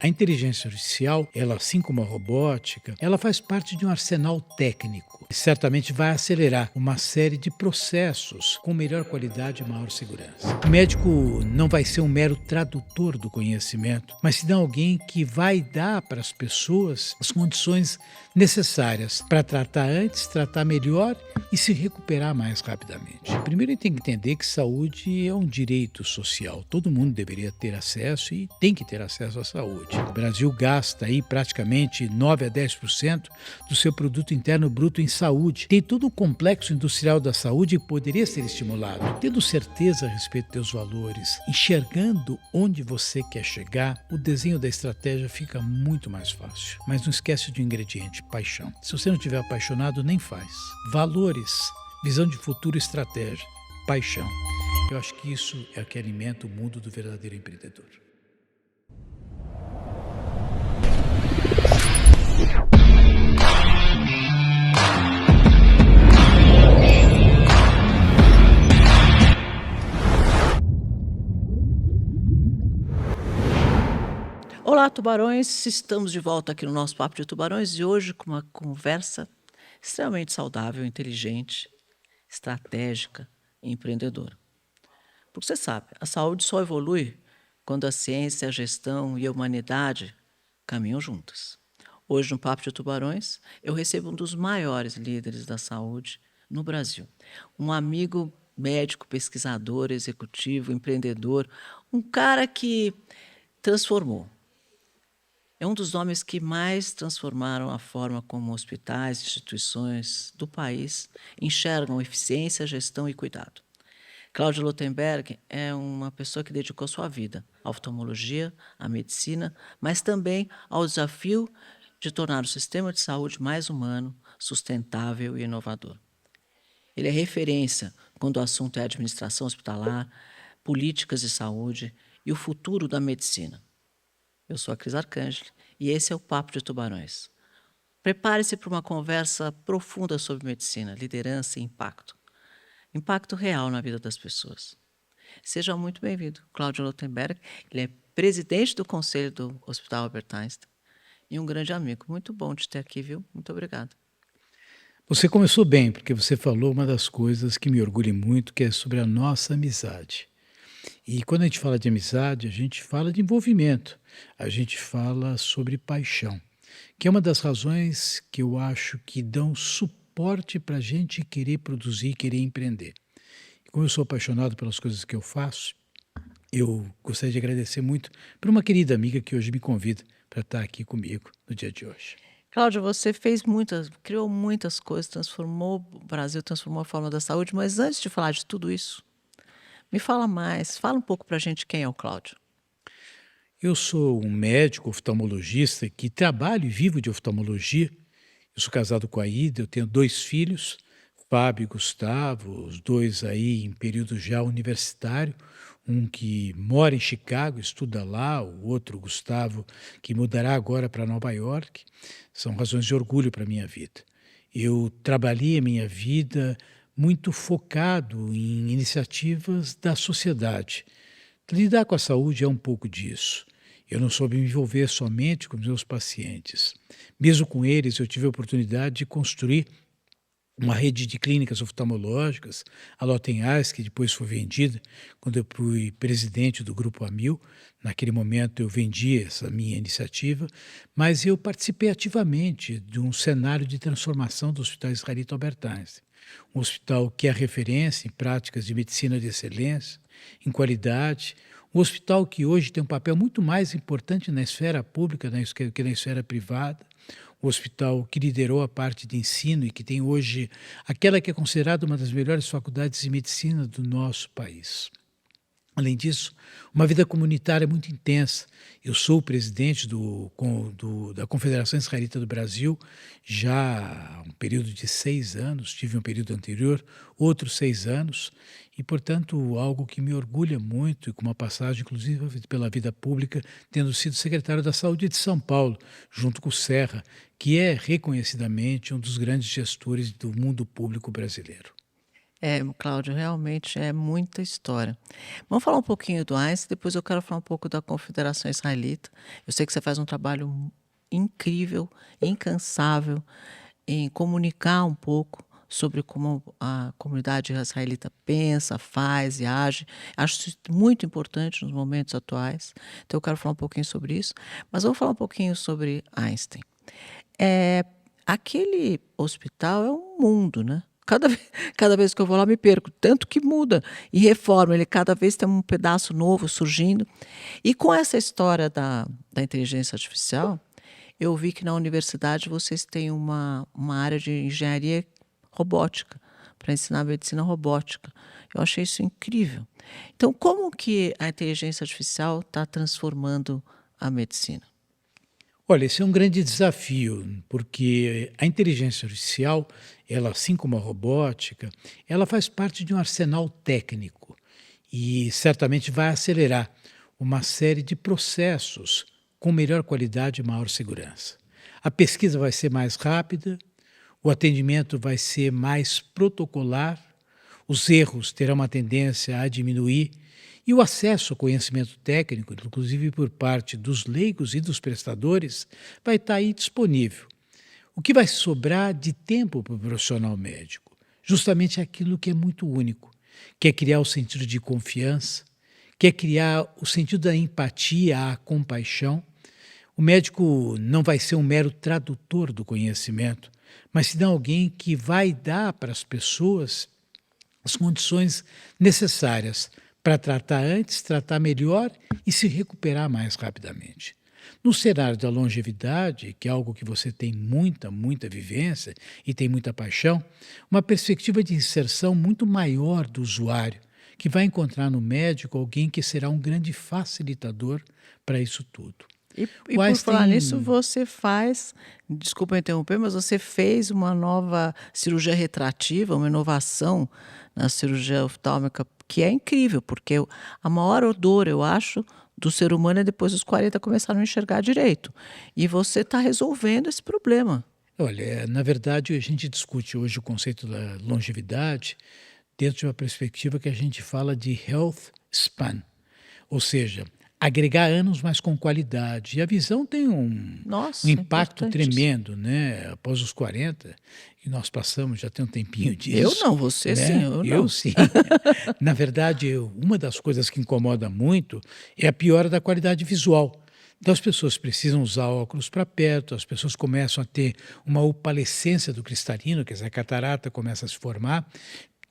A inteligência artificial, ela, assim como a robótica, ela faz parte de um arsenal técnico. E certamente vai acelerar uma série de processos com melhor qualidade e maior segurança. O médico não vai ser um mero tradutor do conhecimento, mas sim alguém que vai dar para as pessoas as condições necessárias para tratar antes, tratar melhor e se recuperar mais rapidamente. Primeiro, a gente tem que entender que saúde é um direito social. Todo mundo deveria ter acesso e tem que ter acesso à saúde. O Brasil gasta aí praticamente 9 a 10% do seu produto interno bruto em saúde. Tem todo o complexo industrial da saúde que poderia ser estimulado. Tendo certeza a respeito dos teus valores, enxergando onde você quer chegar, o desenho da estratégia fica muito mais fácil. Mas não esquece de um ingrediente: paixão. Se você não estiver apaixonado, nem faz. Valores, visão de futuro e estratégia, paixão. Eu acho que isso é o que alimenta o mundo do verdadeiro empreendedor. Olá, tubarões! Estamos de volta aqui no nosso Papo de Tubarões e hoje com uma conversa extremamente saudável, inteligente, estratégica e empreendedora. Porque você sabe, a saúde só evolui quando a ciência, a gestão e a humanidade caminham juntas. Hoje, no Papo de Tubarões, eu recebo um dos maiores líderes da saúde no Brasil. Um amigo médico, pesquisador, executivo, empreendedor, um cara que transformou. É um dos nomes que mais transformaram a forma como hospitais e instituições do país enxergam eficiência, gestão e cuidado. Cláudio Lotenberg é uma pessoa que dedicou sua vida à oftalmologia, à medicina, mas também ao desafio de tornar o sistema de saúde mais humano, sustentável e inovador. Ele é referência quando o assunto é administração hospitalar, políticas de saúde e o futuro da medicina. Eu sou a Cris Arcangeli e esse é o Papo de Tubarões. Prepare-se para uma conversa profunda sobre medicina, liderança e impacto. Impacto real na vida das pessoas. Seja muito bem-vindo, Cláudio Lotenberg. Ele é presidente do Conselho do Hospital Albert Einstein e um grande amigo. Muito bom te ter aqui, viu? Muito obrigada. Você começou bem, porque você falou uma das coisas que me orgulha muito, que é sobre a nossa amizade. E quando a gente fala de amizade, a gente fala de envolvimento, a gente fala sobre paixão, que é uma das razões que eu acho que dão suporte para a gente querer produzir, querer empreender. E como eu sou apaixonado pelas coisas que eu faço, eu gostaria de agradecer muito para uma querida amiga que hoje me convida para estar aqui comigo no dia de hoje. Cláudio, você criou muitas coisas, transformou o Brasil, transformou a forma da saúde, mas antes de falar de tudo isso, me fala mais, fala um pouco para a gente quem é o Cláudio. Eu sou um médico oftalmologista que trabalho e vivo de oftalmologia. Eu sou casado com a Ida, eu tenho 2 filhos, Fábio e Gustavo, os 2 aí em período já universitário, um que mora em Chicago, estuda lá, o outro, o Gustavo, que mudará agora para Nova York. São razões de orgulho para a minha vida. Eu trabalhei a minha vida muito focado em iniciativas da sociedade. Lidar com a saúde é um pouco disso. Eu não soube me envolver somente com os meus pacientes. Mesmo com eles, eu tive a oportunidade de construir uma rede de clínicas oftalmológicas, a Lotenhas, que depois foi vendida, quando eu fui presidente do Grupo Amil. Naquele momento eu vendi essa minha iniciativa, mas eu participei ativamente de um cenário de transformação do Hospital Israelita Albert Einstein, um hospital que é referência em práticas de medicina de excelência, em qualidade, um hospital que hoje tem um papel muito mais importante na esfera pública que na esfera privada, o hospital que liderou a parte de ensino e que tem hoje aquela que é considerada uma das melhores faculdades de medicina do nosso país. Além disso, uma vida comunitária muito intensa. Eu sou o presidente da Confederação Israelita do Brasil já há um período de 6 anos, tive um período anterior, outros 6 anos, e, portanto, algo que me orgulha muito, e com uma passagem, inclusive, pela vida pública, tendo sido secretário da Saúde de São Paulo, junto com o Serra, que é reconhecidamente um dos grandes gestores do mundo público brasileiro. É, Cláudio, realmente é muita história. Vamos falar um pouquinho do Einstein, depois eu quero falar um pouco da Confederação Israelita. Eu sei que você faz um trabalho incrível, incansável, em comunicar um pouco sobre como a comunidade israelita pensa, faz e age. Acho isso muito importante nos momentos atuais. Então eu quero falar um pouquinho sobre isso. Mas vamos falar um pouquinho sobre Einstein. É, aquele hospital é um mundo, né? Cada vez que eu vou lá me perco, tanto que muda e reforma, ele cada vez tem um pedaço novo surgindo. E com essa história da inteligência artificial, eu vi que na universidade vocês têm uma área de engenharia robótica, para ensinar medicina robótica. Eu achei isso incrível. Então, como que a inteligência artificial está transformando a medicina? Olha, esse é um grande desafio, porque a inteligência artificial, ela, assim como a robótica, ela faz parte de um arsenal técnico e certamente vai acelerar uma série de processos com melhor qualidade e maior segurança. A pesquisa vai ser mais rápida, o atendimento vai ser mais protocolar, os erros terão uma tendência a diminuir e o acesso ao conhecimento técnico, inclusive por parte dos leigos e dos prestadores, vai estar aí disponível. O que vai sobrar de tempo para o profissional médico? Justamente aquilo que é muito único, que é criar o sentido de confiança, que é criar o sentido da empatia, a compaixão. O médico não vai ser um mero tradutor do conhecimento, mas sim alguém que vai dar para as pessoas as condições necessárias para tratar antes, tratar melhor e se recuperar mais rapidamente. No cenário da longevidade, que é algo que você tem muita vivência e tem muita paixão, uma perspectiva de inserção muito maior do usuário, que vai encontrar no médico alguém que será um grande facilitador para isso tudo. E O por falar nisso, Einstein, você faz, desculpa interromper, mas você fez uma nova cirurgia retrativa, uma inovação na cirurgia oftálmica, que é incrível, porque a maior dor, eu acho, do ser humano é depois dos 40 começar a não enxergar direito. E você está resolvendo esse problema. olha, na verdade a gente discute hoje o conceito da longevidade dentro de uma perspectiva que a gente fala de health span, ou seja, agregar anos, mas com qualidade. E a visão tem um Nossa, impacto importante isso. tremendo, né? Após os 40, e nós passamos, já tem um tempinho Eu disso, não, você sim, né? eu Eu não. sim. Na verdade, uma das coisas que incomoda muito é a piora da qualidade visual. Então as pessoas precisam usar óculos para perto, as pessoas começam a ter uma opalescência do cristalino, quer dizer, a catarata começa a se formar,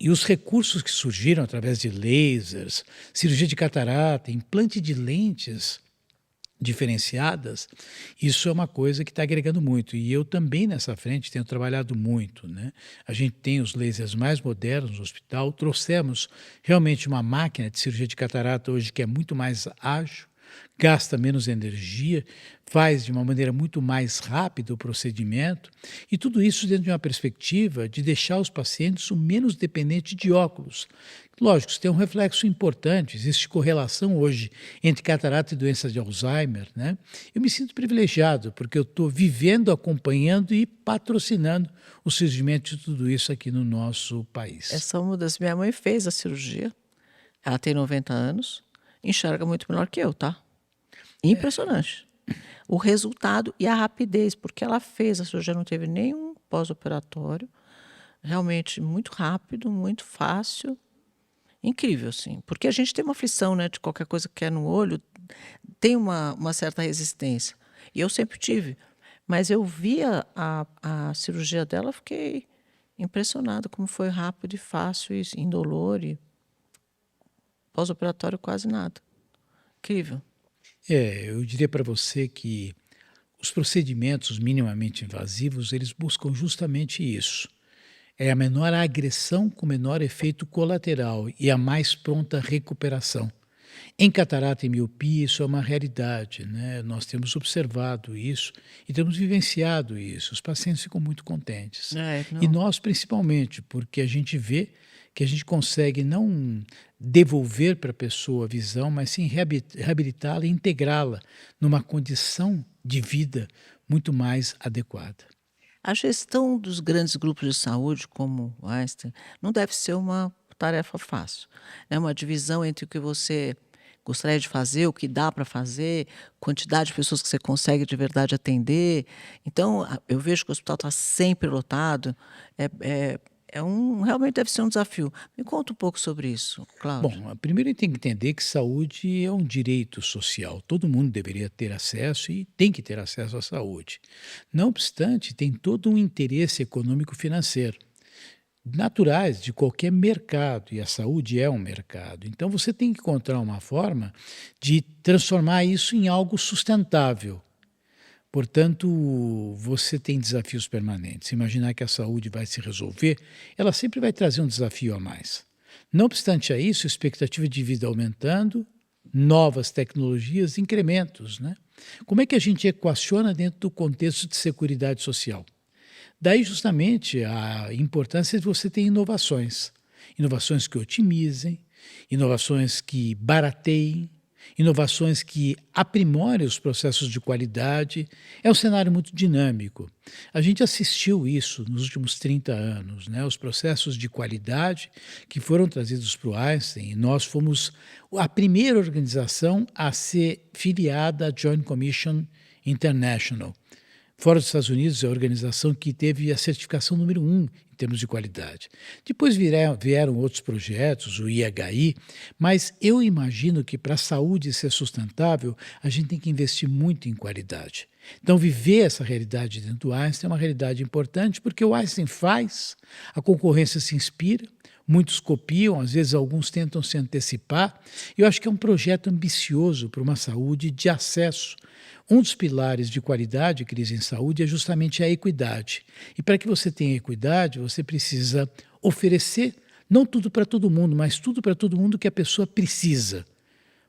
e os recursos que surgiram através de lasers, cirurgia de catarata, implante de lentes diferenciadas, isso é uma coisa que está agregando muito. E eu também nessa frente tenho trabalhado muito, né? A gente tem os lasers mais modernos no hospital, trouxemos realmente uma máquina de cirurgia de catarata hoje que é muito mais ágil, gasta menos energia, faz de uma maneira muito mais rápida o procedimento, e tudo isso dentro de uma perspectiva de deixar os pacientes o menos dependentes de óculos. Lógico, isso tem um reflexo importante, existe correlação hoje entre catarata e doença de Alzheimer, né? Eu me sinto privilegiado, porque eu estou vivendo, acompanhando e patrocinando o surgimento de tudo isso aqui no nosso país. Essa mudança, minha mãe fez a cirurgia, ela tem 90 anos, enxerga muito melhor que eu, tá? Impressionante. O resultado e a rapidez, porque ela fez a cirurgia, não teve nenhum pós-operatório, realmente muito rápido, muito fácil, incrível, assim. Porque a gente tem uma aflição, né, de qualquer coisa que é no olho, tem uma certa resistência. E eu sempre tive. Mas eu via a cirurgia dela, fiquei impressionada como foi rápido e fácil, e indolor, e pós-operatório quase nada. Incrível. Eu diria para você que os procedimentos minimamente invasivos, eles buscam justamente isso. É a menor agressão com menor efeito colateral e a mais pronta recuperação. Em catarata e miopia, isso é uma realidade, né? Nós temos observado isso e temos vivenciado isso. Os pacientes ficam muito contentes. É, E não. nós, principalmente, porque a gente vê que a gente consegue não devolver para a pessoa a visão, mas sim reabilitá-la e integrá-la numa condição de vida muito mais adequada. A gestão dos grandes grupos de saúde, como o Einstein, não deve ser uma tarefa fácil. É uma divisão entre o que você gostaria de fazer, o que dá para fazer, quantidade de pessoas que você consegue de verdade atender. Então, eu vejo que o hospital está sempre lotado. É, é, realmente deve ser um desafio. Me conta um pouco sobre isso, Cláudio. Bom, primeiro a gente tem que entender que saúde é um direito social. Todo mundo deveria ter acesso e tem que ter acesso à saúde. Não obstante, tem todo um interesse econômico-financeiro, naturais de qualquer mercado, e a saúde é um mercado. Então você tem que encontrar uma forma de transformar isso em algo sustentável. Portanto, você tem desafios permanentes. Imaginar que a saúde vai se resolver, ela sempre vai trazer um desafio a mais. Não obstante a isso, a expectativa de vida aumentando, novas tecnologias, incrementos, né? Como é que a gente equaciona dentro do contexto de seguridade social? Daí justamente a importância de você ter inovações. Inovações que otimizem, inovações que barateiem, inovações que aprimorem os processos de qualidade. É um cenário muito dinâmico. A gente assistiu isso nos últimos 30 anos, né? Os processos de qualidade que foram trazidos para o Einstein, e nós fomos a primeira organização a ser filiada à Joint Commission International. Fora dos Estados Unidos, é a organização que teve a certificação número 1 em termos de qualidade. Depois vieram outros projetos, o IHI, mas eu imagino que para a saúde ser sustentável, a gente tem que investir muito em qualidade. Então, viver essa realidade dentro do Einstein é uma realidade importante, porque o Einstein faz, a concorrência se inspira, muitos copiam, às vezes alguns tentam se antecipar. Eu acho que é um projeto ambicioso para uma saúde de acesso. Um dos pilares de qualidade, crise em saúde, é justamente a equidade. E para que você tenha equidade, você precisa oferecer não tudo para todo mundo, mas tudo para todo mundo que a pessoa precisa.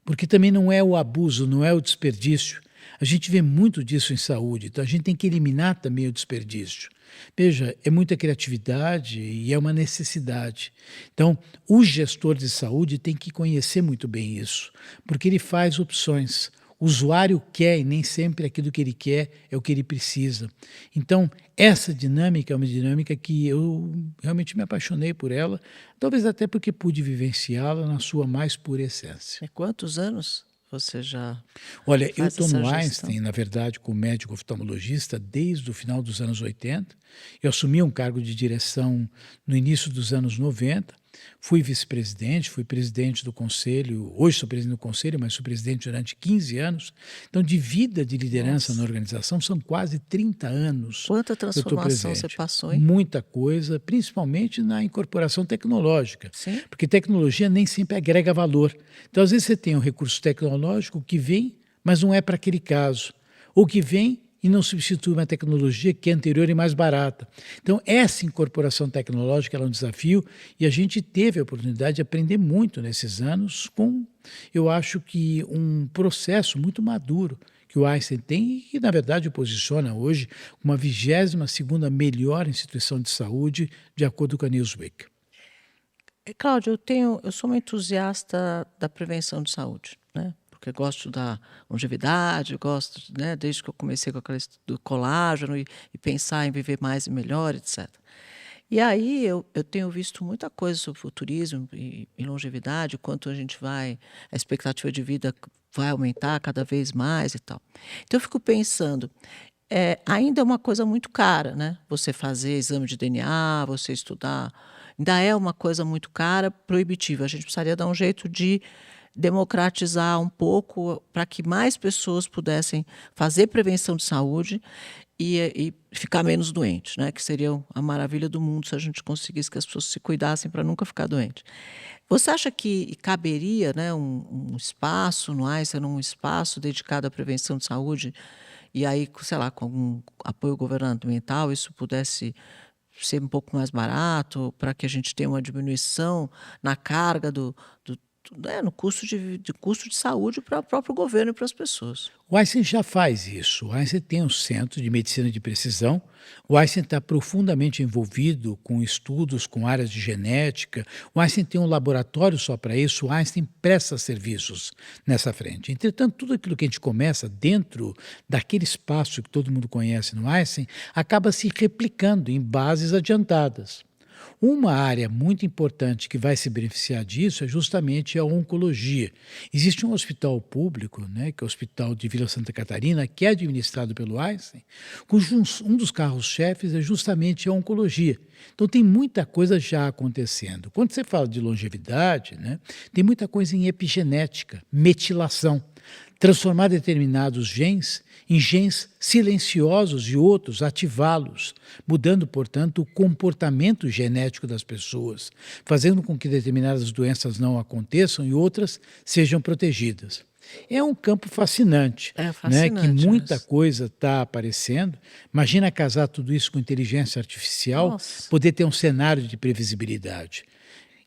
Porque também não é o abuso, não é o desperdício. A gente vê muito disso em saúde, então a gente tem que eliminar também o desperdício. Veja, é muita criatividade e é uma necessidade. Então, o gestor de saúde tem que conhecer muito bem isso, porque ele faz opções. O usuário quer e nem sempre aquilo que ele quer é o que ele precisa. Então, essa dinâmica é uma dinâmica que eu realmente me apaixonei por ela, talvez até porque pude vivenciá-la na sua mais pura essência. E quantos anos você já Olha, eu faz estou essa no gestão? Einstein, na verdade, como médico oftalmologista, desde o final dos anos 80. Eu assumi um cargo de direção no início dos anos 90. Fui vice-presidente, fui presidente do conselho, hoje sou presidente do conselho, mas sou presidente durante 15 anos. Então, de vida de liderança na Nossa, organização, são quase 30 anos quanta que eu estou transformação você presente. passou, hein? Muita coisa, principalmente na incorporação tecnológica, Sim? porque tecnologia nem sempre agrega valor. Então, às vezes você tem um recurso tecnológico que vem, mas não é para aquele caso, ou que vem e não substitui uma tecnologia que é anterior e mais barata. Então, essa incorporação tecnológica ela é um desafio e a gente teve a oportunidade de aprender muito nesses anos com, eu acho que, um processo muito maduro que o Einstein tem e que, na verdade, o posiciona hoje como a 22ª melhor instituição de saúde, de acordo com a Newsweek. Cláudio, eu sou uma entusiasta da prevenção de saúde, né? Porque gosto da longevidade, gosto, né, desde que eu comecei com aquela do colágeno e pensar em viver mais e melhor, etc. E aí eu tenho visto muita coisa sobre futurismo e longevidade, quanto a expectativa de vida vai aumentar cada vez mais e tal. Então eu fico pensando, ainda é uma coisa muito cara, né? Você fazer exame de DNA, você estudar, ainda é uma coisa muito cara, proibitiva. A gente precisaria dar um jeito de democratizar um pouco para que mais pessoas pudessem fazer prevenção de saúde e ficar menos doentes, né? Que seria a maravilha do mundo se a gente conseguisse que as pessoas se cuidassem para nunca ficar doente. Você acha que caberia, né, um espaço no Einstein, um espaço dedicado à prevenção de saúde, e aí, sei lá, com algum apoio governamental, isso pudesse ser um pouco mais barato, para que a gente tenha uma diminuição na carga né, no custo de saúde para o próprio governo e para as pessoas. O Einstein já faz isso. O Einstein tem um centro de medicina de precisão. O Einstein está profundamente envolvido com estudos com áreas de genética. O Einstein tem um laboratório só para isso. O Einstein presta serviços nessa frente. Entretanto, tudo aquilo que a gente começa dentro daquele espaço que todo mundo conhece no Einstein acaba se replicando em bases adiantadas. Uma área muito importante que vai se beneficiar disso é justamente a oncologia. Existe um hospital público, né, que é o Hospital de Vila Santa Catarina, que é administrado pelo Einstein, cujos um dos carros-chefes é justamente a oncologia. Então tem muita coisa já acontecendo. Quando você fala de longevidade, né, tem muita coisa em epigenética, metilação. Transformar determinados genes em genes silenciosos e outros ativá-los, mudando, portanto, o comportamento genético das pessoas, fazendo com que determinadas doenças não aconteçam e outras sejam protegidas. É um campo fascinante, É né, que fascinante muita isso. coisa está aparecendo. Imagina casar tudo isso com inteligência artificial, Nossa, poder ter um cenário de previsibilidade.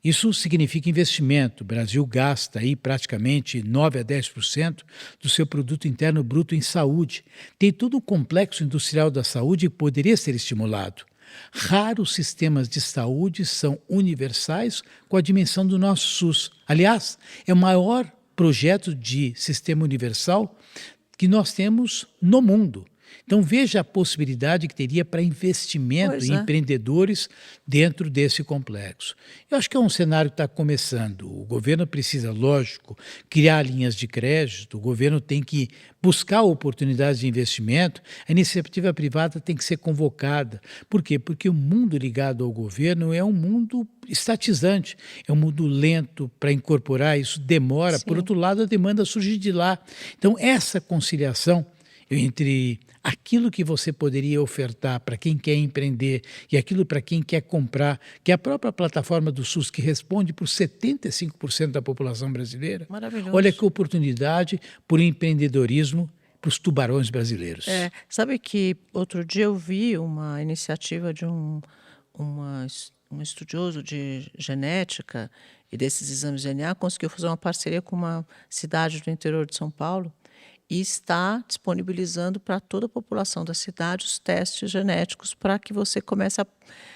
Isso significa investimento. O Brasil gasta aí praticamente 9 a 10% do seu produto interno bruto em saúde. Tem todo um complexo industrial da saúde que poderia ser estimulado. Raros sistemas de saúde são universais com a dimensão do nosso SUS. Aliás, é o maior projeto de sistema universal que nós temos no mundo. Então veja a possibilidade que teria para investimento pois em é. empreendedores dentro desse complexo. Eu acho que é um cenário que está começando. O governo precisa, lógico, criar linhas de crédito, o governo tem que buscar oportunidades de investimento, a iniciativa privada tem que ser convocada. Por quê? Porque o mundo ligado ao governo é um mundo estatizante, é um mundo lento para incorporar, isso demora. Por Sim. outro lado, a demanda surge de lá. Então, essa conciliação entre aquilo que você poderia ofertar para quem quer empreender e aquilo para quem quer comprar, que é a própria plataforma do SUS que responde por 75% da população brasileira. Olha que Maravilhoso. oportunidade por empreendedorismo para os tubarões brasileiros. Sabe que outro dia eu vi uma iniciativa de um estudioso de genética e desses exames de DNA, conseguiu fazer uma parceria com uma cidade do interior de São Paulo e está disponibilizando para toda a população da cidade os testes genéticos para que você comece a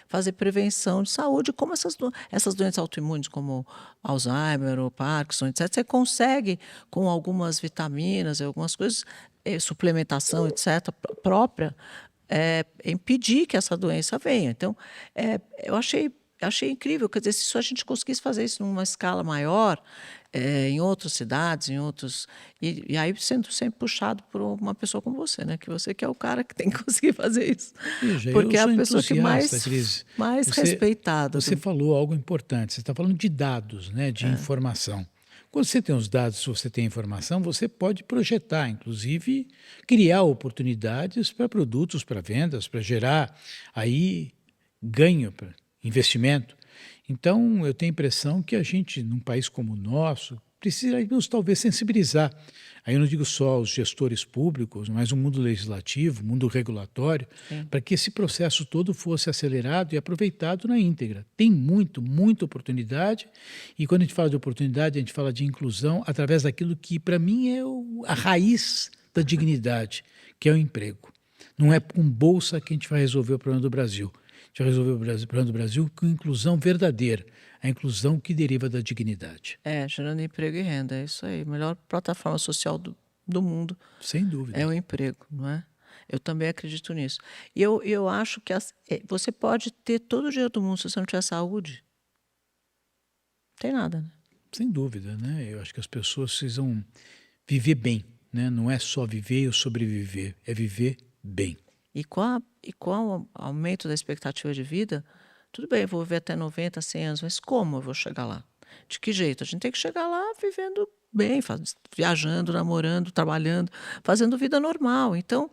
fazer prevenção de saúde, como essas doenças autoimunes, como Alzheimer ou Parkinson, etc. Você consegue, com algumas vitaminas e algumas coisas, suplementação, etc., própria, impedir que essa doença venha. Então, eu achei incrível, quer dizer, se a gente conseguisse fazer isso numa escala maior, em outras cidades, em outros. E aí sendo sempre puxado por uma pessoa como você, né? Que você que é o cara que tem que conseguir fazer isso. Veja, eu Porque é a sou pessoa que entusiasta, Cris. mais Você, respeitada. você falou algo importante. Você está falando de dados, né, de informação. Quando você tem os dados, se você tem informação, você pode projetar, inclusive criar oportunidades para produtos, para vendas, para gerar aí ganho, para investimento. Então, eu tenho a impressão que a gente, num país como o nosso, precisaríamos talvez sensibilizar. Aí eu não digo só os gestores públicos, mas o mundo legislativo, o mundo regulatório, Sim. para que esse processo todo fosse acelerado e aproveitado na íntegra. Tem muita oportunidade, e quando a gente fala de oportunidade, a gente fala de inclusão através daquilo que, para mim, é a raiz da dignidade, que é o emprego. Não é com bolsa que a gente vai resolver o problema do Brasil. A gente vai resolver o problema do Brasil com inclusão verdadeira, a inclusão que deriva da dignidade. Gerando emprego e renda, é isso aí. A melhor plataforma social do mundo Sem é dúvida. o emprego, não é? Eu também acredito nisso. E eu acho que você pode ter todo o dinheiro do mundo, se você não tiver saúde, não tem nada, né? Sem dúvida, né? Eu acho que as pessoas precisam viver bem, né? Não é só viver ou sobreviver, é viver bem. E com o aumento da expectativa de vida, tudo bem, eu vou viver até 90, 100 anos, mas como eu vou chegar lá? De que jeito? A gente tem que chegar lá vivendo bem, viajando, namorando, trabalhando, fazendo vida normal. Então,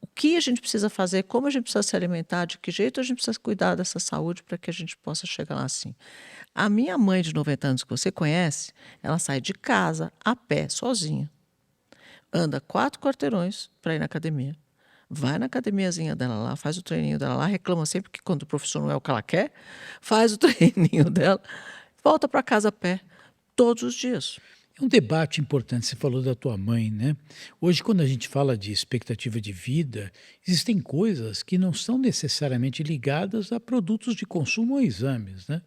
o que a gente precisa fazer, como a gente precisa se alimentar, de que jeito a gente precisa cuidar dessa saúde para que a gente possa chegar lá assim. A minha mãe de 90 anos, que você conhece, ela sai de casa a pé, sozinha. Anda 4 quarteirões para ir na academia. Vai na academiazinha dela lá, faz o treininho dela lá, reclama sempre que quando o professor não é o que ela quer, faz o treininho dela, volta para casa a pé, todos os dias. É um debate importante, você falou da tua mãe, né? Hoje, quando a gente fala de expectativa de vida, existem coisas que não são necessariamente ligadas a produtos de consumo ou exames, né?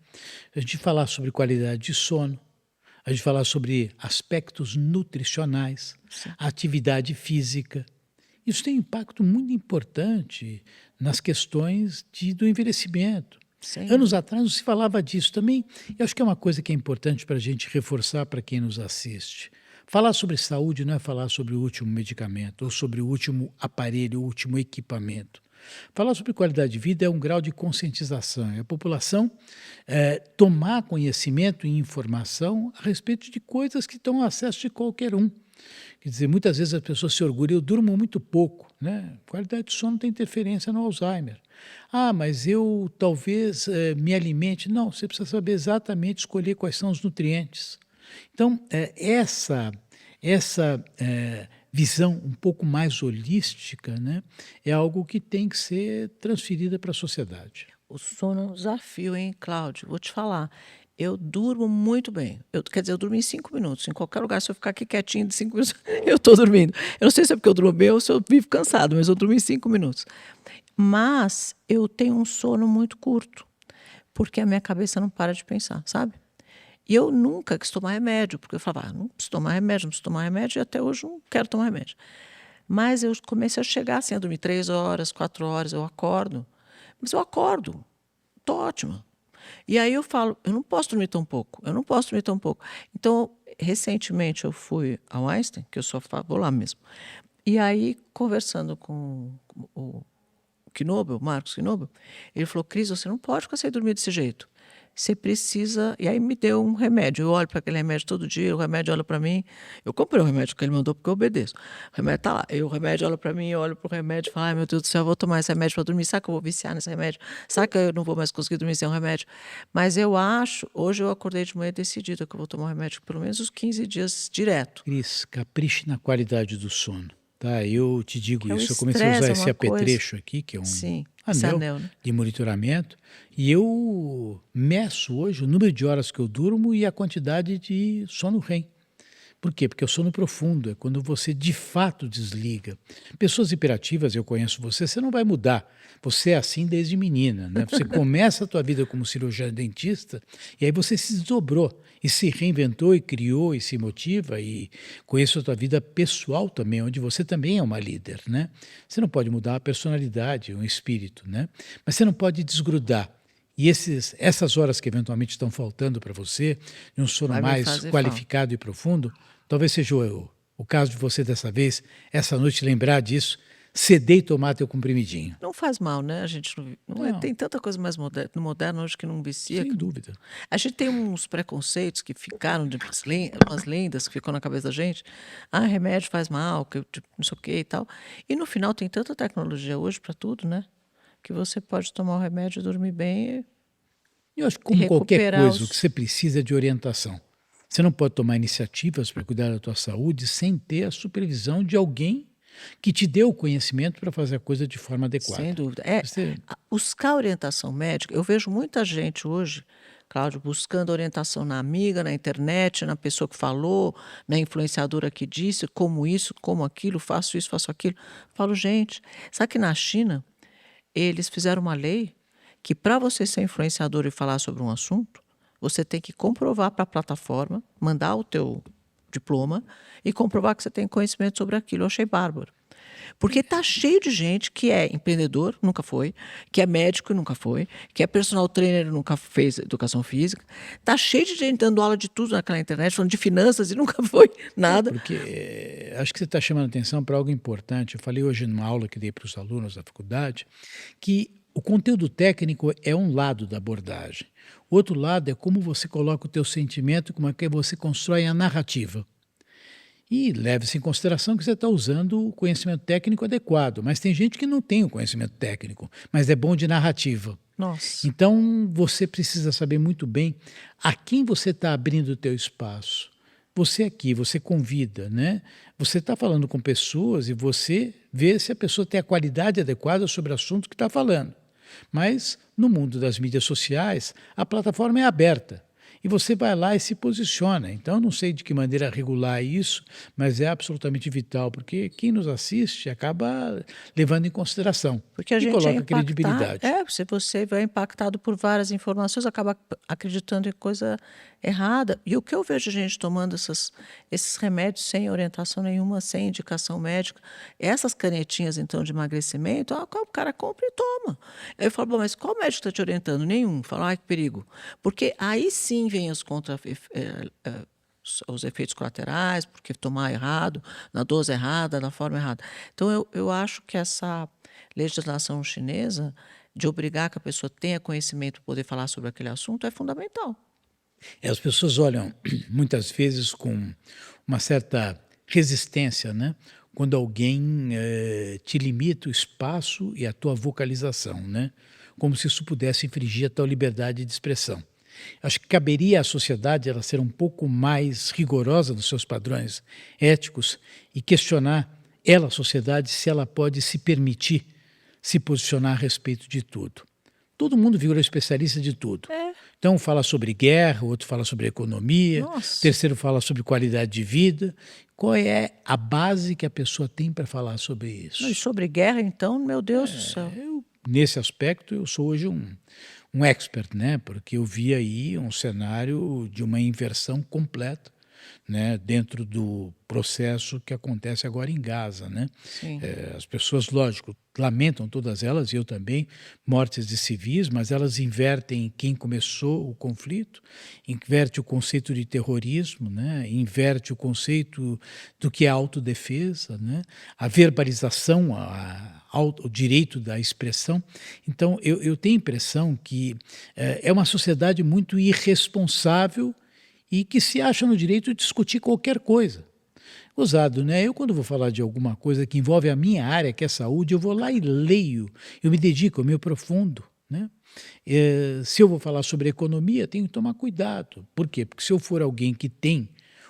A gente falar sobre qualidade de sono, a gente falar sobre aspectos nutricionais, Sim. atividade física. Isso tem um impacto muito importante nas questões do envelhecimento. Sim. Anos atrás não se falava disso também. Eu acho que é uma coisa que é importante para a gente reforçar para quem nos assiste. Falar sobre saúde não é falar sobre o último medicamento ou sobre o último aparelho, o último equipamento. Falar sobre qualidade de vida é um grau de conscientização. É a população tomar conhecimento e informação a respeito de coisas que estão ao acesso de qualquer um. Quer dizer, muitas vezes as pessoas se orgulham, eu durmo muito pouco, né? Qualidade de sono tem interferência no Alzheimer. Ah, mas eu talvez me alimente. Não, você precisa saber exatamente escolher quais são os nutrientes. Então, essa visão um pouco mais holística, né, é algo que tem que ser transferida para a sociedade. O sono é um desafio, hein, Cláudio? Vou te falar. Eu durmo muito bem. Quer dizer, eu durmo em 5 minutos. Em qualquer lugar, se eu ficar aqui quietinho de 5 minutos, eu estou dormindo. Eu não sei se é porque eu durmo bem ou se eu vivo cansado, mas eu durmo em 5 minutos. Mas eu tenho um sono muito curto, porque a minha cabeça não para de pensar, sabe? E eu nunca quis tomar remédio, porque eu falava, não preciso tomar remédio, não preciso tomar remédio, e até hoje não quero tomar remédio. Mas eu comecei a chegar assim, a dormir 3 horas, 4 horas, eu acordo. Mas eu acordo, estou ótima. E aí eu falo, eu não posso dormir tão pouco, eu não posso dormir tão pouco. Então, recentemente eu fui ao Einstein, que eu só vou lá mesmo. E aí, conversando com o Knobel, Marcos Knobel, ele falou, Cris, você não pode ficar sem dormir desse jeito. Você precisa... E aí me deu um remédio. Eu olho para aquele remédio todo dia, o remédio olha para mim. Eu comprei o remédio que ele mandou porque eu obedeço. O remédio está lá. O remédio olha para mim, eu olho para o remédio e falo, ai meu Deus do céu, eu vou tomar esse remédio para dormir. Será que eu vou viciar nesse remédio? Será que eu não vou mais conseguir dormir sem um remédio? Mas eu acho... Hoje eu acordei de manhã decidida que eu vou tomar um remédio pelo menos uns 15 dias direto. Cris, capriche na qualidade do sono. Tá, eu te digo isso, eu comecei a estresse usar é esse uma coisa... apetrecho aqui, que é um Sim, esse anel, né? de monitoramento, e eu meço hoje o número de horas que eu durmo e a quantidade de sono REM. Por quê? Porque o sono profundo é quando você de fato desliga. Pessoas hiperativas, eu conheço você, você não vai mudar. Você é assim desde menina, né? Você começa a tua vida como cirurgiã dentista e aí você se desdobrou e se reinventou e criou e se motiva e conheço a tua vida pessoal também, onde você também é uma líder, né? Você não pode mudar a personalidade, o espírito, né? Mas você não pode desgrudar. E essas horas que eventualmente estão faltando para você, de um sono Vai me mais fazer qualificado e profundo, talvez seja o caso de você dessa vez, essa noite lembrar disso, ceder e tomar teu comprimidinho. Não faz mal, né? A gente Não. tem tanta coisa mais moderna hoje que não vicia. Sem dúvida. A gente tem uns preconceitos que ficaram, de umas lendas que ficam na cabeça da gente. Ah, remédio faz mal, que não sei o que e tal. E no final tem tanta tecnologia hoje para tudo, né? Que você pode tomar o remédio, dormir bem Eu acho que e como qualquer recuperar coisa, o que você precisa é de orientação. Você não pode tomar iniciativas para cuidar da tua saúde sem ter a supervisão de alguém que te dê o conhecimento para fazer a coisa de forma adequada. Sem dúvida. Você, Buscar orientação médica, eu vejo muita gente hoje, Cláudio, buscando orientação na amiga, na internet, na pessoa que falou, na influenciadora que disse, como isso, como aquilo, faço isso, faço aquilo. Falo, gente, sabe que na China eles fizeram uma lei que para você ser influenciador e falar sobre um assunto, você tem que comprovar para a plataforma, mandar o teu diploma e comprovar que você tem conhecimento sobre aquilo. Eu achei bárbaro. Porque está cheio de gente que é empreendedor, nunca foi, que é médico e nunca foi, que é personal trainer e nunca fez educação física. Está cheio de gente dando aula de tudo naquela internet, falando de finanças e nunca foi nada. porque acho que você está chamando atenção para algo importante. Eu falei hoje numa aula que dei para os alunos da faculdade que o conteúdo técnico é um lado da abordagem. O outro lado é como você coloca o teu sentimento, como é que você constrói a narrativa. E leve-se em consideração que você está usando o conhecimento técnico adequado, mas tem gente que não tem o conhecimento técnico, mas é bom de narrativa. Nossa. Então você precisa saber muito bem a quem você está abrindo o teu espaço. Você aqui, você convida, né? Você está falando com pessoas e você vê se a pessoa tem a qualidade adequada sobre o assunto que está falando. Mas no mundo das mídias sociais, a plataforma é aberta. e você vai lá e se posiciona. Então, eu não sei de que maneira regular isso, mas é absolutamente vital, porque quem nos assiste acaba levando em consideração Porque a e gente é coloca impactado, credibilidade. se você vai impactado por várias informações, acaba acreditando em coisa errada. E o que eu vejo gente tomando esses remédios sem orientação nenhuma, sem indicação médica, essas canetinhas, então, de emagrecimento, o cara compra e toma. Aí eu falo, bom, mas qual médico está te orientando? Nenhum. Fala, ai, que perigo. Porque aí sim vem os efeitos colaterais, porque tomar errado, na dose errada, na forma errada. Então, eu acho que essa legislação chinesa, de obrigar que a pessoa tenha conhecimento para poder falar sobre aquele assunto, é fundamental. As pessoas olham muitas vezes com uma certa resistência, né? Quando alguém te limita o espaço e a tua vocalização, né? Como se isso pudesse infringir a tua liberdade de expressão. Acho que caberia à sociedade ela ser um pouco mais rigorosa nos seus padrões éticos e questionar ela, a sociedade, se ela pode se permitir se posicionar a respeito de tudo. Todo mundo virou especialista de tudo. É, Então, um fala sobre guerra, o outro fala sobre economia, o nossa. terceiro fala sobre qualidade de vida. Qual é a base que a pessoa tem para falar sobre E isso? sobre guerra, então, meu Deus do céu. Nesse aspecto, eu sou hoje um expert, né? Porque eu vi aí um cenário de uma inversão completa, né? Dentro do processo que acontece agora em Gaza, né? Sim. As pessoas, lógico, lamentam todas elas, e eu também, mortes de civis, mas elas invertem quem começou o conflito, inverte o conceito de terrorismo, né? Inverte o conceito do que é autodefesa, né? A verbalização, o direito da expressão. Então, eu tenho a impressão que é uma sociedade muito irresponsável e que se acha no direito de discutir qualquer coisa. Usado, né? Eu, quando vou falar de alguma coisa que envolve a minha área, que é saúde, eu vou lá e leio, eu me dedico, eu me aprofundo, né? Se eu vou falar sobre economia, tenho que tomar cuidado. Por quê? Porque se eu for alguém que tem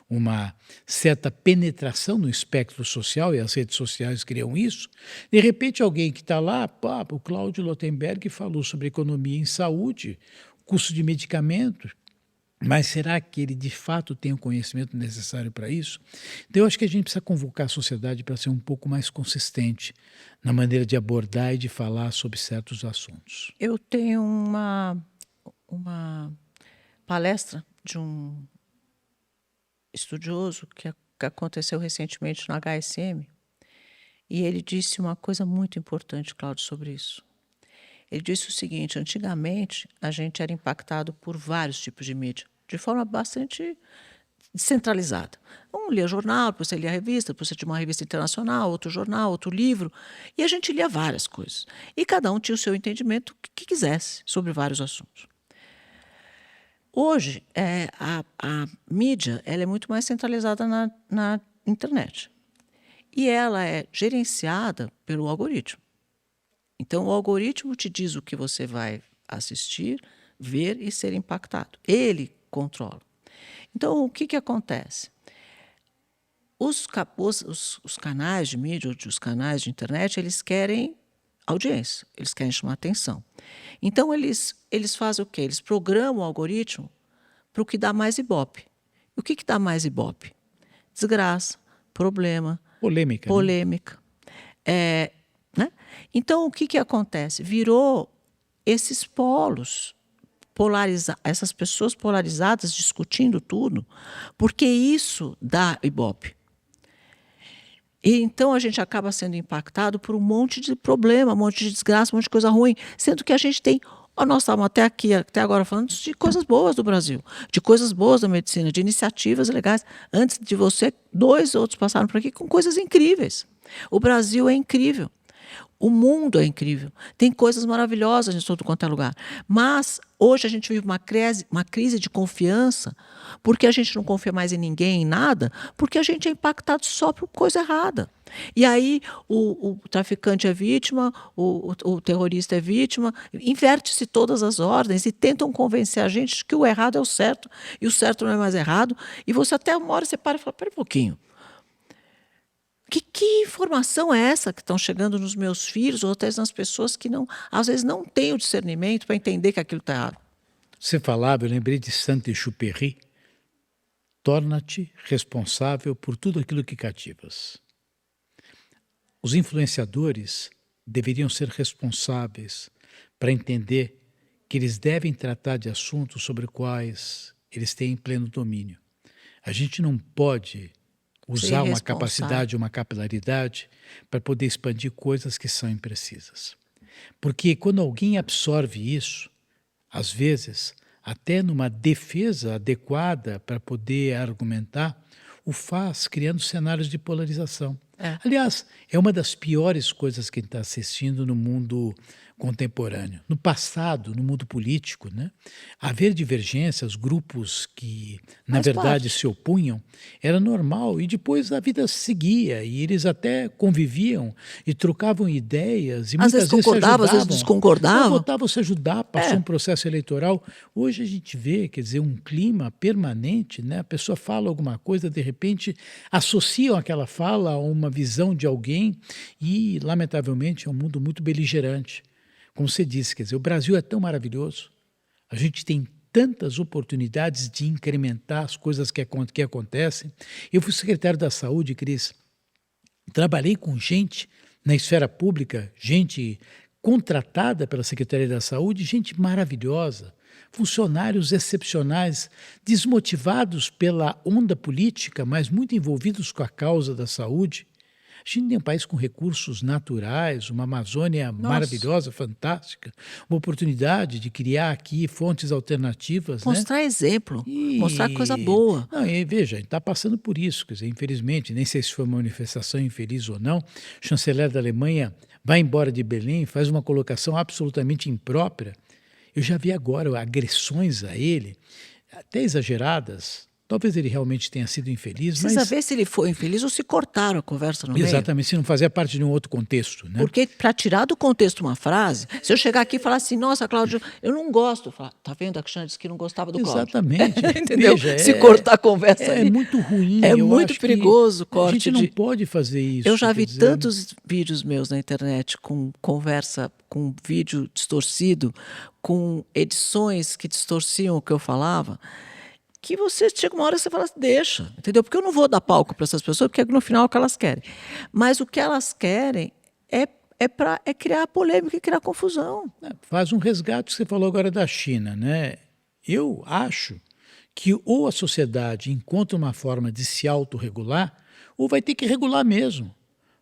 uma certa penetração no espectro social, e as redes sociais criam isso, de repente alguém que está lá, pá, o Cláudio Lotenberg falou sobre economia em saúde, custo de medicamentos, mas será que ele de fato tem o conhecimento necessário para isso? Então eu acho que a gente precisa convocar a sociedade para ser um pouco mais consistente na maneira de abordar e de falar sobre certos assuntos. Eu tenho uma palestra de um estudioso que aconteceu recentemente no HSM, e ele disse uma coisa muito importante, Cláudio, sobre isso. Ele disse o seguinte: antigamente a gente era impactado por vários tipos de mídia, de forma bastante descentralizada. Um lia jornal, depois você lia revista, depois você tinha uma revista internacional, outro jornal, outro livro, e a gente lia várias coisas. E cada um tinha o seu entendimento que quisesse sobre vários assuntos. Hoje, a mídia ela é muito mais centralizada na internet. E ela é gerenciada pelo algoritmo. Então, o algoritmo te diz o que você vai assistir, ver e ser impactado. Ele controla. Então, o que acontece? Os canais de mídia, os canais de internet, eles querem audiência, eles querem chamar atenção. Então, eles fazem o quê? Eles programam o algoritmo para o que dá mais ibope. E o que dá mais ibope? Desgraça, problema, Polêmica, né? polêmica. Né? Então, o que acontece? Virou esses polos, essas pessoas polarizadas discutindo tudo, porque isso dá ibope. E então a gente acaba sendo impactado por um monte de problema, um monte de desgraça, um monte de coisa ruim, sendo que a gente tem. Nós estávamos até agora falando de coisas boas do Brasil, de coisas boas da medicina, de iniciativas legais. Antes de você, 2 outros passaram por aqui com coisas incríveis. O Brasil é incrível. O mundo é incrível. Tem coisas maravilhosas em todo quanto é lugar. Mas hoje a gente vive uma crise de confiança, porque a gente não confia mais em ninguém, em nada, porque a gente é impactado só por coisa errada. E aí o traficante é vítima, o terrorista é vítima, inverte-se todas as ordens e tentam convencer a gente de que o errado é o certo e o certo não é mais errado. E você até uma hora você para e fala, espera um pouquinho. Que informação é essa que estão chegando nos meus filhos ou até nas pessoas que às vezes não têm o discernimento para entender que aquilo está errado? Você falava, eu lembrei de Saint-Exupéry, torna-te responsável por tudo aquilo que cativas. Os influenciadores deveriam ser responsáveis para entender que eles devem tratar de assuntos sobre os quais eles têm pleno domínio. A gente não pode Ser usar uma responsável. capacidade, uma capilaridade para poder expandir coisas que são imprecisas. Porque quando alguém absorve isso, às vezes, até numa defesa adequada para poder argumentar, o faz criando cenários de polarização. É. Aliás, é uma das piores coisas que a gente está assistindo no mundo contemporâneo. No passado, no mundo político, né, haver divergências, grupos que, na Faz verdade, parte. se opunham, era normal. E depois a vida seguia e eles até conviviam e trocavam ideias e Às muitas vezes vezes se concordava, às vezes ajudavam. desconcordava. Votavam se ajudar, passou É. um processo eleitoral. Hoje a gente vê, quer dizer, um clima permanente, né? A pessoa fala alguma coisa, de repente associam aquela fala a uma visão de alguém e, lamentavelmente, é um mundo muito beligerante. Como você disse, quer dizer, o Brasil é tão maravilhoso, a gente tem tantas oportunidades de incrementar as coisas que acontecem. Eu fui secretário da Saúde, Cris, trabalhei com gente na esfera pública, gente contratada pela Secretaria da Saúde, gente maravilhosa, funcionários excepcionais, desmotivados pela onda política, mas muito envolvidos com a causa da saúde. A gente tem um país com recursos naturais, uma Amazônia Nossa. maravilhosa, fantástica, uma oportunidade de criar aqui fontes alternativas, né? Mostrar exemplo, mostrar coisa boa. Não, e veja, a gente está passando por isso, quer dizer, infelizmente, nem sei se foi uma manifestação infeliz ou não, o chanceler da Alemanha vai embora de Berlim, faz uma colocação absolutamente imprópria. Eu já vi agora agressões a ele, até exageradas. Talvez ele realmente tenha sido infeliz, Precisa mas ver se ele foi infeliz ou se cortaram a conversa no meio. exatamente, se não fazia parte de um outro contexto, né? Porque para tirar do contexto uma frase, se eu chegar aqui e falar assim, nossa, Cláudio, eu não gosto. Falar, tá vendo? A Cristiane disse que não gostava do Cláudio. Exatamente. Entendeu? Veja, se cortar a conversa é ali. muito ruim. É eu muito acho que perigoso o a corte gente não de... pode fazer isso. Eu já vi quer dizer, tantos vídeos meus na internet com conversa, com vídeo distorcido, com edições que distorciam o que eu falava, que você chega uma hora e você fala, deixa, entendeu? Porque eu não vou dar palco para essas pessoas, porque no final é o que elas querem. Mas o que elas querem é criar polêmica e criar confusão. faz um resgate que você falou agora da China, né? Eu acho que ou a sociedade encontra uma forma de se autorregular, ou vai ter que regular mesmo.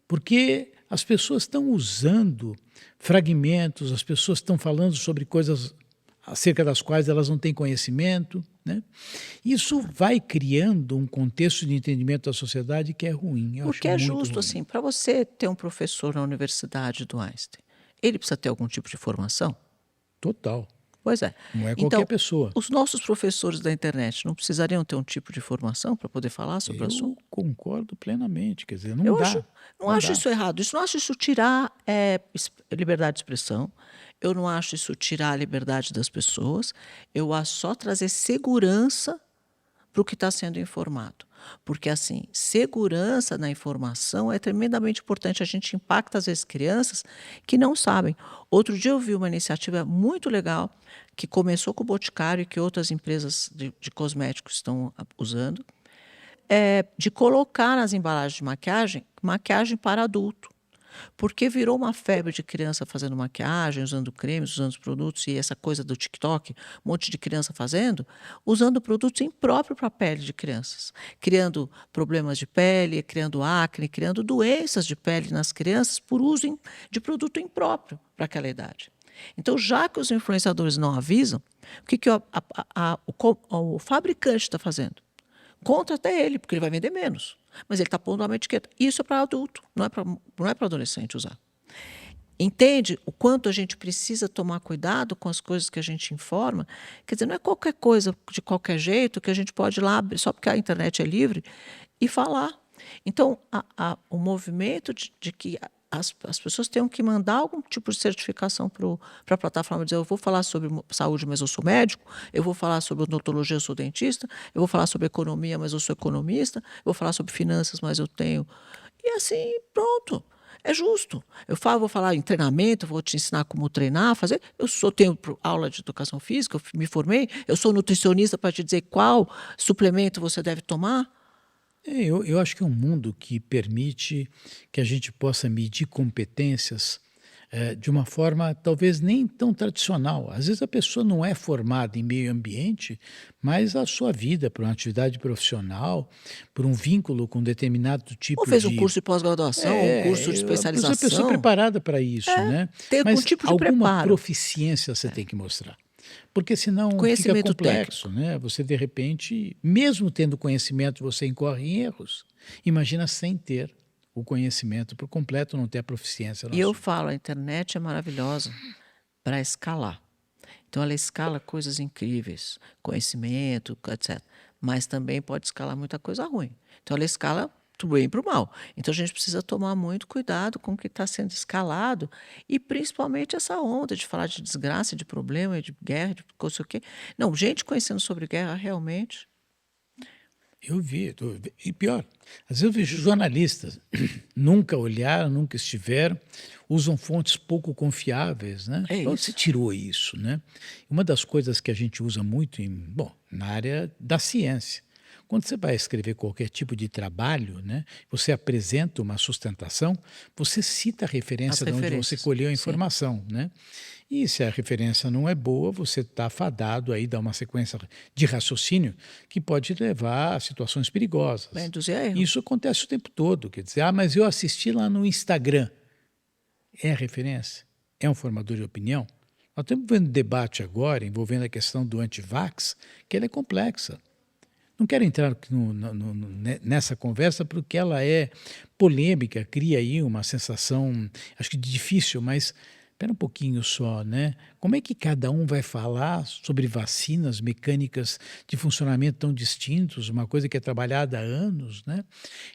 Porque as pessoas estão usando fragmentos, as pessoas estão falando sobre coisas acerca das quais elas não têm conhecimento, né? Isso vai criando um contexto de entendimento da sociedade que é ruim. Eu Porque acho é muito justo, ruim. assim, para você ter um professor na universidade do Einstein, ele precisa ter algum tipo de formação? Total. Pois é. Não é Então, qualquer pessoa. os nossos professores da internet não precisariam ter um tipo de formação para poder falar sobre o assunto? Eu concordo plenamente, quer dizer, não Eu dá. acho, não não acho dá. isso errado. Isso não acho isso tirar liberdade de expressão. Eu não acho isso tirar a liberdade das pessoas. Eu acho só trazer segurança para o que está sendo informado. Porque, assim, segurança na informação é tremendamente importante. A gente impacta, às vezes, crianças que não sabem. Outro dia eu vi uma iniciativa muito legal que começou com o Boticário e que outras empresas de cosméticos estão usando, de colocar nas embalagens de maquiagem para adulto. Porque virou uma febre de criança fazendo maquiagem, usando cremes, usando os produtos, e essa coisa do TikTok, um monte de criança fazendo, usando produtos impróprios para a pele de crianças, criando problemas de pele, criando acne, criando doenças de pele nas crianças por uso de produto impróprio para aquela idade. Então, já que os influenciadores não avisam, o que o fabricante está fazendo? Contra até ele, porque ele vai vender menos. Mas ele está pondo uma etiqueta. Isso é para adulto, não é para adolescente usar. Entende o quanto a gente precisa tomar cuidado com as coisas que a gente informa? Quer dizer, não é qualquer coisa de qualquer jeito que a gente pode ir lá, só porque a internet é livre, e falar. Então, o movimento de que as pessoas tenham que mandar algum tipo de certificação para a plataforma, dizer, eu vou falar sobre saúde, mas eu sou médico, eu vou falar sobre odontologia, eu sou dentista, eu vou falar sobre economia, mas eu sou economista, eu vou falar sobre finanças, mas eu tenho... E assim, pronto. É justo. Vou falar em treinamento, vou te ensinar como treinar, fazer. Tenho aula de educação física, eu me formei, eu sou nutricionista para te dizer qual suplemento você deve tomar. Eu acho que é um mundo que permite que a gente possa medir competências de uma forma talvez nem tão tradicional. Às vezes a pessoa não é formada em meio ambiente, mas a sua vida, por uma atividade profissional, por um vínculo com determinado Ou tipo fez um de. curso de pós-graduação, um curso de Precisa a pessoa especialização. preparada para isso, né? Ter algum Mas tipo de alguma preparo. proficiência você tem que mostrar. Porque senão fica Conhecimento complexo, técnico. né? Você, de repente, mesmo tendo conhecimento, você incorre em erros. Imagina sem ter o conhecimento por completo, não ter a proficiência no E eu assunto. falo, a internet é maravilhosa para escalar. Então, ela escala coisas incríveis, conhecimento, etc. Mas também pode escalar muita coisa ruim. Então, ela escala do bem para o mal. Então, a gente precisa tomar muito cuidado com o que está sendo escalado e, principalmente, essa onda de falar de desgraça, de problema, de guerra, de não sei o quê. Não, gente conhecendo sobre guerra realmente. Eu vi, e pior, às vezes eu vejo jornalistas, nunca olharam, nunca estiveram, usam fontes pouco confiáveis, né? É De onde você isso. tirou isso, né? Uma das coisas que a gente usa muito na área da ciência. Quando você vai escrever qualquer tipo de trabalho, né, você apresenta uma sustentação, você cita a As referência de onde você referências. colheu a Sim. informação, né? E se a referência não é boa, você está fadado aí a dar uma sequência de raciocínio que pode levar a situações perigosas. Vai induzir a E erro. isso acontece o tempo todo. Quer dizer, mas eu assisti lá no Instagram. É referência? É um formador de opinião? Nós estamos vendo debate agora envolvendo a questão do antivax, que ela é complexa. Não quero entrar nessa conversa porque ela é polêmica, cria aí uma sensação, acho que difícil, mas espera um pouquinho só, né? Como é que cada um vai falar sobre vacinas, mecânicas de funcionamento tão distintos, uma coisa que é trabalhada há anos, né?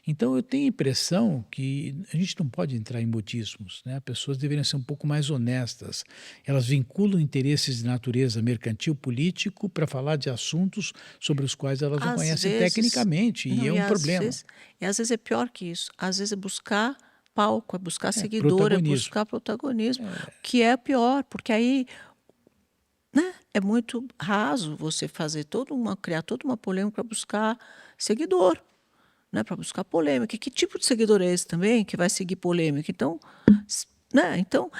Então eu tenho a impressão que a gente não pode entrar em modismos, né? As pessoas deveriam ser um pouco mais honestas. Elas vinculam interesses de natureza mercantil, político, para falar de assuntos sobre os quais elas não Às conhecem vezes, tecnicamente, e não, é um problema. e às vezes é pior que isso. Às vezes é buscar palco, é buscar É, seguidor, é protagonismo. buscar protagonismo, que é pior, porque aí, né, é muito raso você criar toda uma polêmica para buscar seguidor, né, para buscar polêmica. Que tipo de seguidor é esse também que vai seguir polêmica? Então, né, então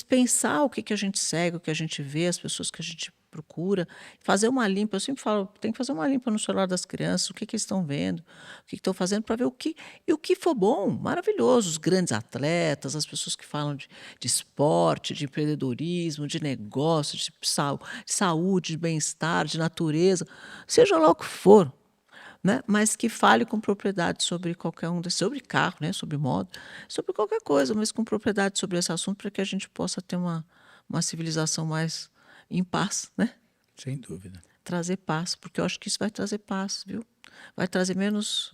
pensar o que a gente segue, o que a gente vê, as pessoas que a gente procura, fazer uma limpa. Eu sempre falo, tem que fazer uma limpa no celular das crianças, o que eles estão vendo, o que estão fazendo, para ver o que for bom, maravilhoso. Os grandes atletas, as pessoas que falam de esporte, de empreendedorismo, de negócio, de saúde, de bem-estar, de natureza, seja lá o que for, né? Mas que fale com propriedade sobre qualquer um desses, sobre carro, né? Sobre moda, sobre qualquer coisa, mas com propriedade sobre esse assunto para que a gente possa ter uma civilização mais em paz, né? Sem dúvida. Trazer paz, porque eu acho que isso vai trazer paz, viu? Vai trazer menos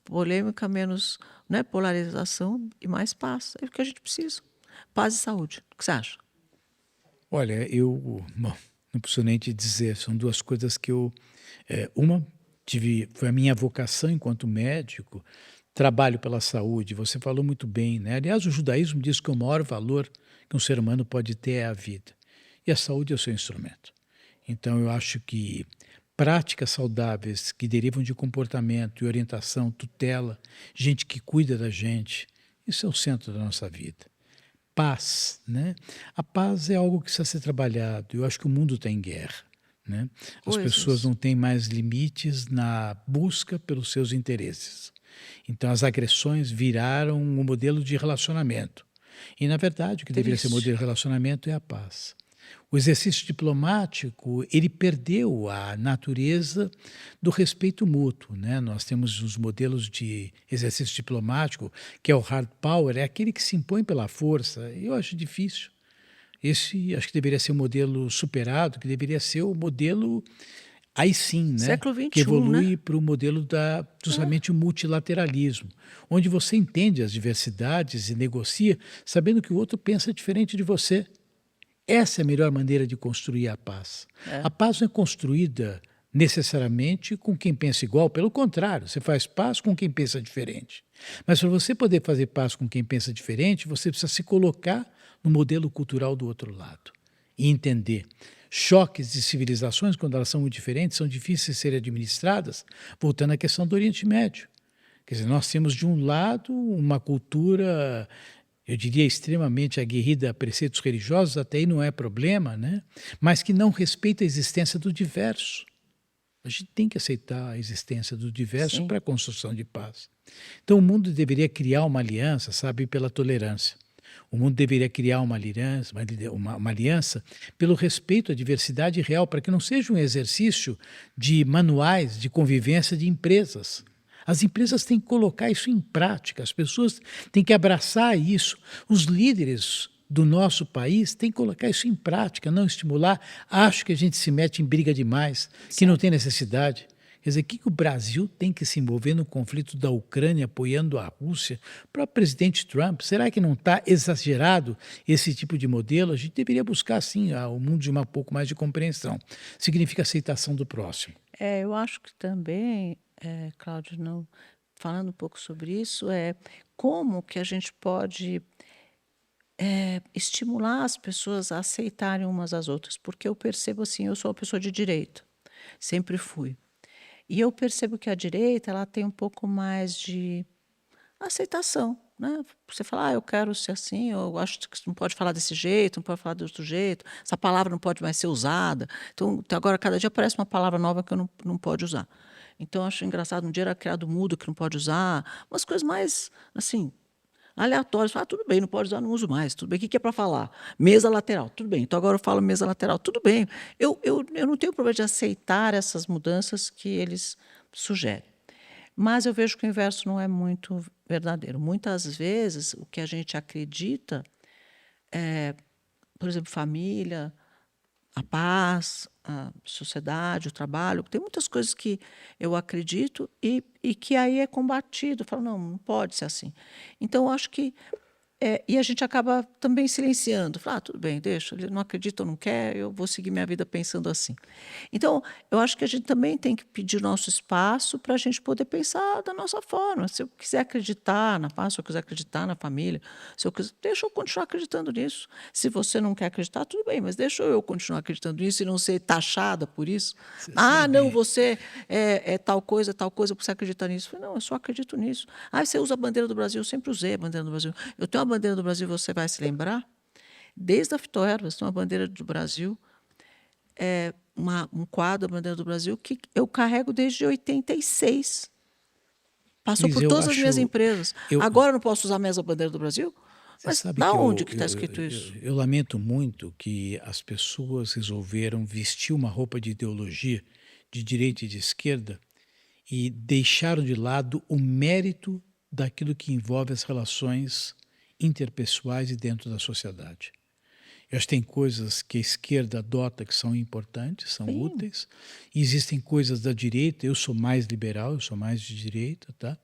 polêmica, menos, né, polarização e mais paz. É o que a gente precisa. Paz e saúde. O que você acha? Olha, bom, não preciso nem te dizer, são duas coisas que uma foi a minha vocação enquanto médico, trabalho pela saúde, você falou muito bem, né? Aliás, o judaísmo diz que o maior valor que um ser humano pode ter é a vida, e a saúde é o seu instrumento. Então, eu acho que práticas saudáveis que derivam de comportamento e orientação, tutela, gente que cuida da gente, isso é o centro da nossa vida. Paz, né? A paz é algo que precisa ser trabalhado. Eu acho que o mundo está em guerra, né? As pessoas Coisas. não têm mais limites na busca pelos seus interesses. Então, as agressões viraram um modelo de relacionamento. E, na verdade, o que deveria ser Triste. modelo de relacionamento é a paz. O exercício diplomático, ele perdeu a natureza do respeito mútuo, né? Nós temos os modelos de exercício diplomático, que é o hard power, é aquele que se impõe pela força. Eu acho difícil. Esse acho que deveria ser um modelo superado, que deveria ser o modelo, aí sim, né? Século Que XXI, né? evolui para o modelo justamente o multilateralismo, onde você entende as diversidades e negocia, sabendo que o outro pensa diferente de você. Essa é a melhor maneira de construir a paz. É. A paz não é construída necessariamente com quem pensa igual, pelo contrário, você faz paz com quem pensa diferente. Mas para você poder fazer paz com quem pensa diferente, você precisa se colocar no modelo cultural do outro lado e entender. Choques de civilizações, quando elas são muito diferentes, são difíceis de serem administradas, voltando à questão do Oriente Médio. Quer dizer, nós temos de um lado uma cultura, eu diria, extremamente aguerrida a preceitos religiosos, até aí não é problema, né? Mas que não respeita a existência do diverso. A gente tem que aceitar a existência do diverso Sim, para a construção de paz. Então o mundo deveria criar uma aliança, sabe, pela tolerância. O mundo deveria criar uma aliança pelo respeito à diversidade real, para que não seja um exercício de manuais de convivência de empresas. As empresas têm que colocar isso em prática, as pessoas têm que abraçar isso. Os líderes do nosso país têm que colocar isso em prática, não estimular. Acho que a gente se mete em briga demais, que não certo. tem necessidade. Quer dizer, o que o Brasil tem que se envolver no conflito da Ucrânia, apoiando a Rússia? O próprio presidente Trump, será que não está exagerado esse tipo de modelo? A gente deveria buscar, sim, o mundo de um pouco mais de compreensão. Significa aceitação do próximo. Eu acho que também, Cláudio, não, falando um pouco sobre isso, como que a gente pode estimular as pessoas a aceitarem umas às outras, porque eu percebo assim, eu sou uma pessoa de direita, sempre fui. E eu percebo que a direita ela tem um pouco mais de aceitação, né? Você fala, eu quero ser assim, eu acho que você não pode falar desse jeito, não pode falar de outro jeito, essa palavra não pode mais ser usada. Então, agora, cada dia aparece uma palavra nova que eu não pode usar. Então, eu acho engraçado, um dia era criado mudo que não pode usar, umas coisas mais, assim, aleatórias. Fala, tudo bem, não pode usar, não uso mais. Tudo bem, o que é para falar? Mesa lateral, tudo bem. Então, agora eu falo mesa lateral, tudo bem. Eu não tenho problema de aceitar essas mudanças que eles sugerem. Mas eu vejo que o inverso não é muito verdadeiro. Muitas vezes, o que a gente acredita, por exemplo, família, a paz, a sociedade, o trabalho, tem muitas coisas que eu acredito e que aí é combatido. Eu falo, não pode ser assim. Então, eu acho que e a gente acaba também silenciando. Fala, tudo bem, deixa, ele não acredita ou não quer, eu vou seguir minha vida pensando assim. Então, eu acho que a gente também tem que pedir nosso espaço para a gente poder pensar da nossa forma. Se eu quiser acreditar na paz, se eu quiser acreditar na família, se eu quiser, deixa eu continuar acreditando nisso. Se você não quer acreditar, tudo bem, mas deixa eu continuar acreditando nisso e não ser taxada por isso. Você Ah, não, sabe, você é tal coisa, você acredita nisso. Eu falei, não, eu só acredito nisso. Ah, você usa a bandeira do Brasil? Eu sempre usei a bandeira do Brasil. Eu tenho a bandeira do Brasil, você vai se lembrar? Desde a Fitoervas, tem uma bandeira do Brasil, um quadro da bandeira do Brasil que eu carrego desde 86. Passou Cris, por eu todas as minhas acho, empresas. eu, Agora eu não posso usar mais a bandeira do Brasil? você Mas sabe da que onde que está escrito isso? eu lamento muito que as pessoas resolveram vestir uma roupa de ideologia de direita e de esquerda e deixaram de lado o mérito daquilo que envolve as relações interpessoais e dentro da sociedade. Eu acho que tem coisas que a esquerda adota que são importantes, são Sim. úteis, e existem coisas da direita, eu sou mais liberal, eu sou mais de direita, tá?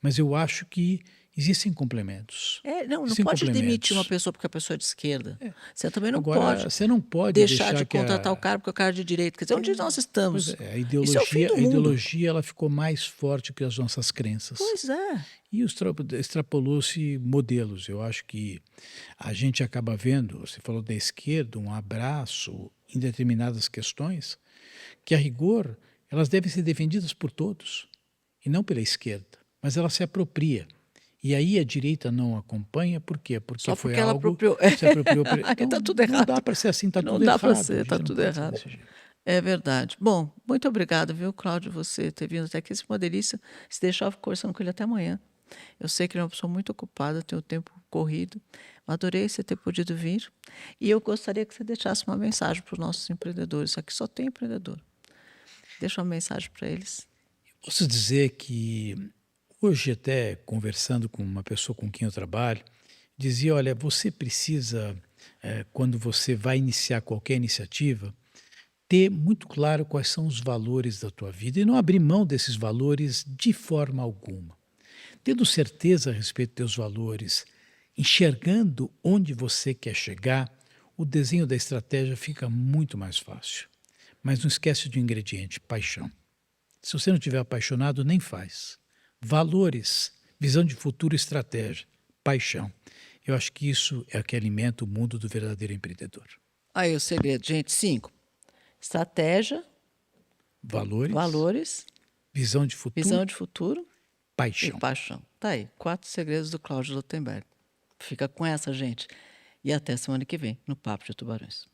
Mas eu acho que existem complementos. Não Existem pode demitir uma complementos. pessoa porque a pessoa é de esquerda. Você também não Agora, pode você não pode deixar de deixar que contratar o cara porque o cara é de direita. Quer dizer, onde nós pois estamos? é, Isso é o fim do a mundo. ideologia ela ficou mais forte que as nossas crenças. Pois é. E extrapolou-se modelos. Eu acho que a gente acaba vendo, você falou da esquerda, um abraço em determinadas questões, que a rigor elas devem ser defendidas por todos, e não pela esquerda, mas ela se apropria. E aí a direita não acompanha, por quê? Porque Só foi porque ela algo apropriou. se apropriou. Aí Então está tudo não dá errado. para ser assim, está Não tudo dá para errado. A ser, está gente não tudo pode ser errado. desse jeito. É verdade. Bom, muito obrigada, viu, Cláudio, você ter vindo até aqui. Isso foi uma delícia. Se deixar, eu fico conversando com ele até amanhã. Eu sei que ele é uma pessoa muito ocupada, tem o tempo corrido. Adorei você ter podido vir. E eu gostaria que você deixasse uma mensagem para os nossos empreendedores. Aqui só tem empreendedor. Deixa uma mensagem para eles. Posso dizer que hoje até conversando com uma pessoa com quem eu trabalho, dizia, olha, você precisa, quando você vai iniciar qualquer iniciativa, ter muito claro quais são os valores da tua vida e não abrir mão desses valores de forma alguma. Tendo certeza a respeito dos teus valores, enxergando onde você quer chegar, o desenho da estratégia fica muito mais fácil. Mas não esquece de um ingrediente: paixão. Se você não estiver apaixonado, nem faz. Valores, visão de futuro, estratégia, paixão. Eu acho que isso é o que alimenta o mundo do verdadeiro empreendedor. Aí o segredo, gente, 5. Estratégia, Valores, valores, visão de futuro, visão de futuro e paixão. paixão. Tá aí, 4 segredos do Cláudio Lutemberg. Fica com essa, gente. E até semana que vem, no Papo de Tubarões.